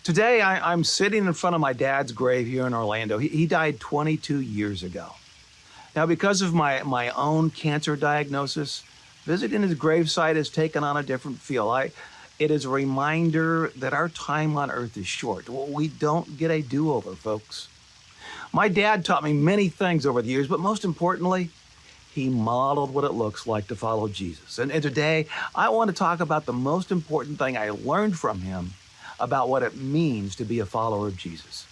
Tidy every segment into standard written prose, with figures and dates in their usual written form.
Today, I'm sitting in front of my dad's grave here in Orlando. He died 22 years ago. Now, because of my own cancer diagnosis, visiting his gravesite has taken on a different feel. It is a reminder that our time on earth is short. Well, we don't get a do-over, folks. My dad taught me many things over the years, but most importantly, he modeled what it looks like to follow Jesus. And today, I want to talk about the most important thing I learned from him about what it means to be a follower of Jesus.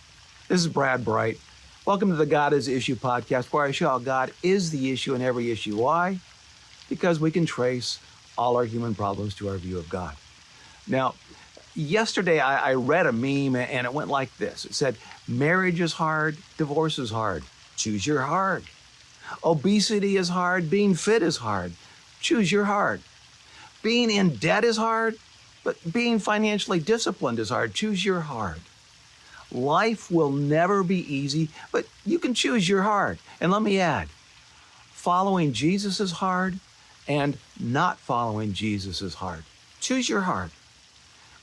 This is Brad Bright. Welcome to the God is Issue podcast, where I show how God is the issue in every issue. Why? Because we can trace all our human problems to our view of God. Now, yesterday I read a meme and it went like this. It said, marriage is hard, divorce is hard. Choose your hard. Obesity is hard, being fit is hard. Choose your hard. Being in debt is hard, but being financially disciplined is hard. Choose your hard. Life will never be easy, but you can choose your hard. And let me add, following Jesus is hard and not following Jesus is hard. Choose your hard.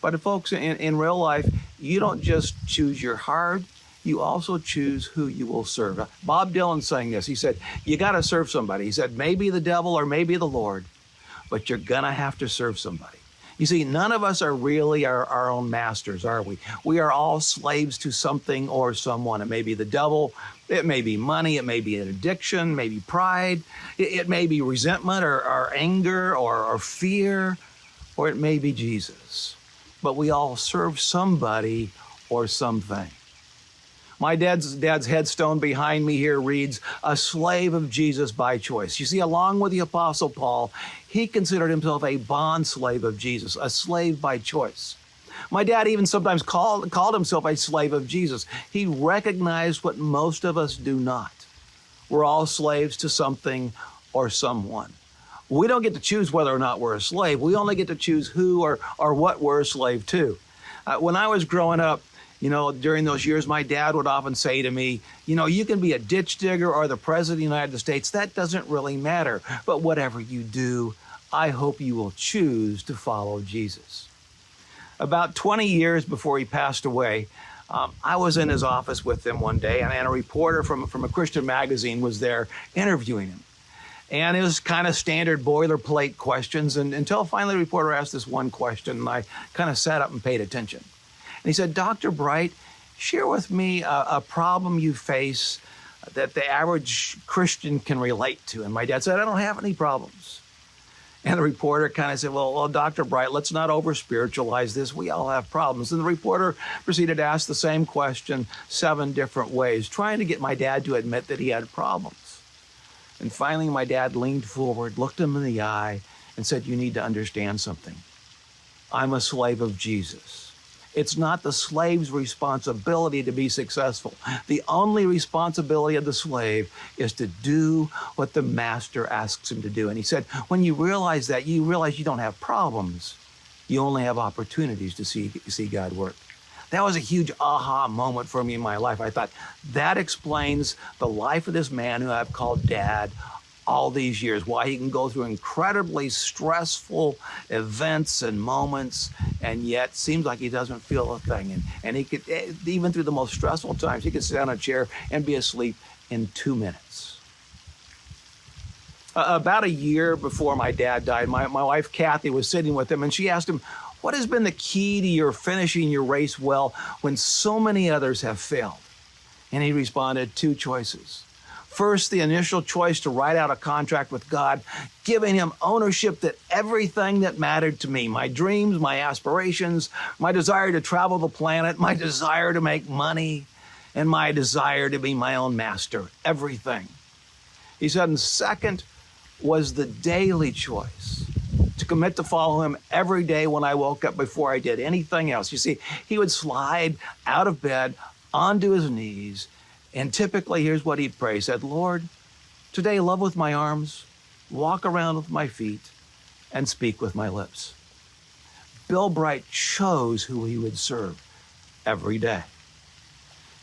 But folks, in real life, you don't just choose your hard, you also choose who you will serve. Bob Dylan sang this. He said, you got to serve somebody. He said, maybe the devil or maybe the Lord, but you're going to have to serve somebody. You see, none of us are really our own masters, are we? We are all slaves to something or someone. It may be the devil, it may be money, it may be an addiction, maybe pride, it may be resentment or anger or fear, or it may be Jesus. But we all serve somebody or something. My dad's headstone behind me here reads, a slave of Jesus by choice. You see, along with the Apostle Paul, he considered himself a bond slave of Jesus, a slave by choice. My dad even sometimes called himself a slave of Jesus. He recognized what most of us do not. We're all slaves to something or someone. We don't get to choose whether or not we're a slave. We only get to choose who or what we're a slave to. When I was growing up, during those years, my dad would often say to me, you can be a ditch digger or the president of the United States. That doesn't really matter. But whatever you do, I hope you will choose to follow Jesus. About 20 years before he passed away, I was in his office with him one day, and a reporter from a Christian magazine was there interviewing him. And it was kind of standard boilerplate questions, and until finally the reporter asked this one question, and I kind of sat up and paid attention. And he said, Dr. Bright, share with me a problem you face that the average Christian can relate to. And my dad said, I don't have any problems. And the reporter kind of said, well, Dr. Bright, let's not over-spiritualize this. We all have problems. And the reporter proceeded to ask the same question 7 different ways, trying to get my dad to admit that he had problems. And finally, my dad leaned forward, looked him in the eye, and said, you need to understand something. I'm a slave of Jesus. It's not the slave's responsibility to be successful. The only responsibility of the slave is to do what the master asks him to do. And he said, when you realize that, you realize you don't have problems. You only have opportunities to see God work. That was a huge aha moment for me in my life. I thought, that explains the life of this man who I've called Dad all these years, why he can go through incredibly stressful events and moments, and yet seems like he doesn't feel a thing. And he could, even through the most stressful times, he could sit down in a chair and be asleep in 2 minutes. About a year before my dad died, my wife Kathy was sitting with him, and she asked him, what has been the key to your finishing your race well when so many others have failed? And he responded, 2 choices. First, the initial choice to write out a contract with God, giving him ownership that everything that mattered to me, my dreams, my aspirations, my desire to travel the planet, my desire to make money, and my desire to be my own master, everything. He said, and second was the daily choice to commit to follow him every day when I woke up before I did anything else. You see, he would slide out of bed onto his knees, and typically, here's what he'd pray. He said, Lord, today love with my arms, walk around with my feet, and speak with my lips. Bill Bright chose who he would serve every day.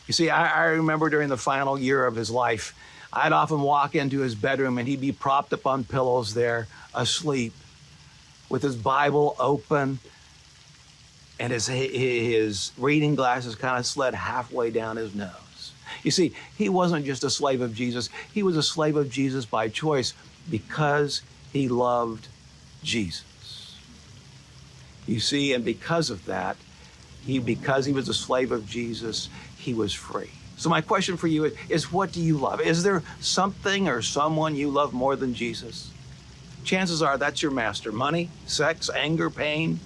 You see, I remember during the final year of his life, I'd often walk into his bedroom and he'd be propped up on pillows there, asleep, with his Bible open, and his reading glasses kind of slid halfway down his nose. You see, he wasn't just a slave of Jesus. He was a slave of Jesus by choice because he loved Jesus. You see, and because of that, because he was a slave of Jesus, he was free. So my question for you is what do you love? Is there something or someone you love more than Jesus? Chances are that's your master. Money, sex, anger, pain,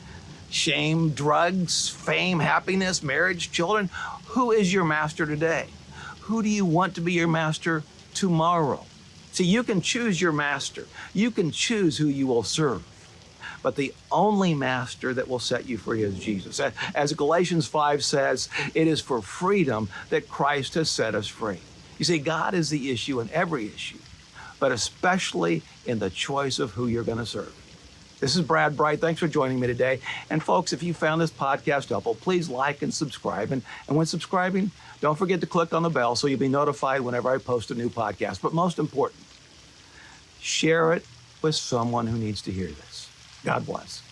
shame, drugs, fame, happiness, marriage, children. Who is your master today? Who do you want to be your master tomorrow? See, you can choose your master. You can choose who you will serve. But the only master that will set you free is Jesus. As Galatians 5 says, it is for freedom that Christ has set us free. You see, God is the issue in every issue, but especially in the choice of who you're going to serve. This is Brad Bright. Thanks for joining me today. And folks, if you found this podcast helpful, please like and subscribe. And when subscribing, don't forget to click on the bell so you'll be notified whenever I post a new podcast. But most important, share it with someone who needs to hear this. God bless.